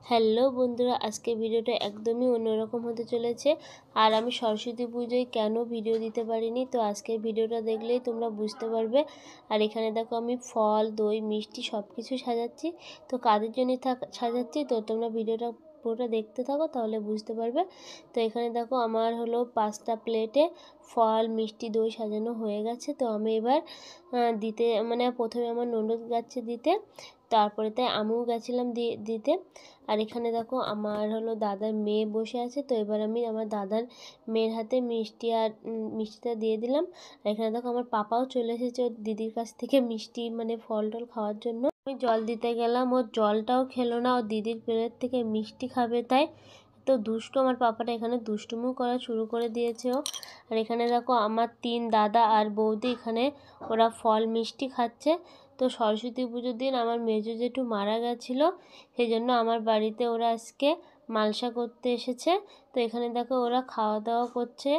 Hello বন্ধুরা, আজকে ভিডিওটা একদমই অন্যরকম হতে চলেছে। আর আমি সরস্বতী পুজোয় কেন ভিডিও দিতে পারিনি, তো আজকের ভিডিওটা দেখলেই তোমরা বুঝতে পারবে। আর এখানে দেখো আমি ফল, দই, মিষ্টি সব কিছু সাজাচ্ছি। তো কাদের জন্য সাজাচ্ছি, তো তোমরা ভিডিওটা পুরোটা দেখতে থাকো, তাহলে বুঝতে পারবে। তো এখানে দেখো আমার হলো 5টা প্লেটে ফল, মিষ্টি, দই সাজানো হয়ে গেছে। তো আমি এবার দিতে প্রথমে আমার ননদ যাচ্ছে দিতে, তারপরে তাই আমিও গেছিলাম দিতে। আর এখানে দেখো আমার হলো দাদার মেয়ে বসে আছে। তো এবার আমি আমার দাদার মেয়ের হাতে মিষ্টিটা দিয়ে দিলাম। আর এখানে দেখো আমার পাপাও চলে এসেছে ওর দিদির কাছ থেকে মিষ্টি ফল টল খাওয়ার জন্য। আমি জল দিতে গেলাম, ওর জলটাও খেলো না, ওর দিদির প্লেট থেকে মিষ্টি খাবে তাই। তো দুষ্টু আমার পাপাটা এখানে দুষ্টুমিও করা শুরু করে দিয়েছে ও। আর এখানে দেখো আমার 3 দাদা আর বৌদি এখানে ওরা ফল মিষ্টি খাচ্ছে। তো সরস্বতী পুজোর দিন আমার মেজো জেঠু মারা গেছিলো, সেই জন্য আমার বাড়িতে ওরা আজকে মালসা করতে এসেছে। তো এখানে দেখো ওরা খাওয়া দাওয়া করছে,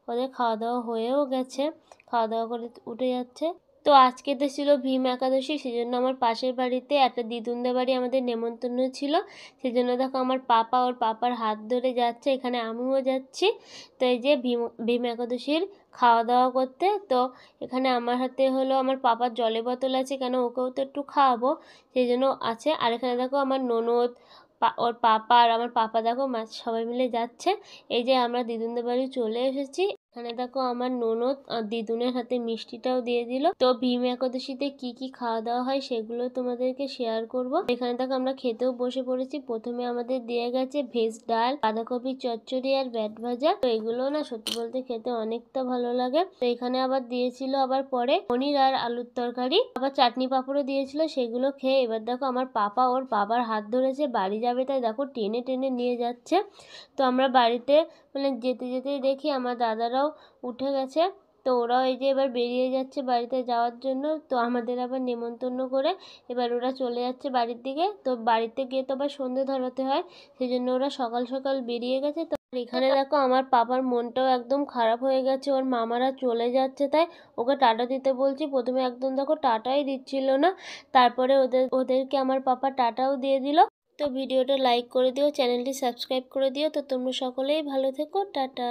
ওদের খাওয়া দাওয়া হয়েও গেছে, খাওয়া দাওয়া করে উঠে যাচ্ছে। তো আজকে তো ছিল ভীম একাদশী, সেই জন্য আমার পাশের বাড়িতে একটা দিদুনদের বাড়ি আমাদের নেমন্তন্ন ছিল। সেই জন্য দেখো আমার পাপা ওর পাপার হাত ধরে যাচ্ছে, এখানে আমিও যাচ্ছি। তো এই যে ভীম একাদশীর খাওয়া দাওয়া করতে। তো এখানে আমার হাতে হলো আমার পাপার জলের বোতল আছে, কেন ওকেও তো একটু খাওয়াবো, সেই জন্য আছে। আর এখানে দেখো আমার ননদ, ওর পাপা আর আমার পাপা দেখো সবাই মিলে যাচ্ছে। এই যে আমরা দিদুনদের বাড়ি চলে এসেছি। এখানে দেখো আমার ননদ দিদুনের হাতে মিষ্টিটাও দিয়ে দিল। তো ভীম একাদশীতে কি কি খাওয়া দাওয়া হয় সেগুলো তোমাদেরকে শেয়ার করব। এখানে দেখো আমরা খেতেও বসে পড়েছি। প্রথমে আমাদের দিয়ে গেছে ভেজ ডাল, বাঁধাকপি চচ্চড়ি আর ব্যাট ভাজা। তো এগুলো না সত্যি বলতে খেতে অনেকটা ভালো লাগে। তো এখানে আবার দিয়েছিল আবার পরে পনির আর আলুর তরকারি, আবার চাটনি পাঁপড়ও দিয়েছিল। সেগুলো খেয়ে এবার দেখো আমার পাপা ওর বাবার হাত ধরেছে, বাড়ি যাবে তাই দেখো টেনে টেনে নিয়ে যাচ্ছে। তো আমরা বাড়িতে যেতে যেতেই দেখি আমার দাদারাও উঠে গেছে। তো ওরাও এই যে এবার বেরিয়ে যাচ্ছে বাড়িতে যাওয়ার জন্য। তো আমাদের আবার নেমন্তন্ন করে এবার ওরা চলে যাচ্ছে বাড়ির দিকে। তো বাড়িতে গিয়ে তো আবার সন্ধে ধরাতে হয়, সেই জন্য ওরা সকাল সকাল বেরিয়ে গেছে। তো এখানে দেখো আমার পাপার মনটাও একদম খারাপ হয়ে গেছে, ওর মামারা চলে যাচ্ছে তাই ওকে টাটা দিতে বলছি। প্রথমে একদম দেখো টাটাই দিচ্ছিল না, তারপরে ওদেরকে আমার পাপা টাটাও দিয়ে দিল। তো ভিডিওটা লাইক করে দিও, চ্যানেলটি সাবস্ক্রাইব করে দিও। তো তোমরা সকলেই ভালো থেকো, টাটা।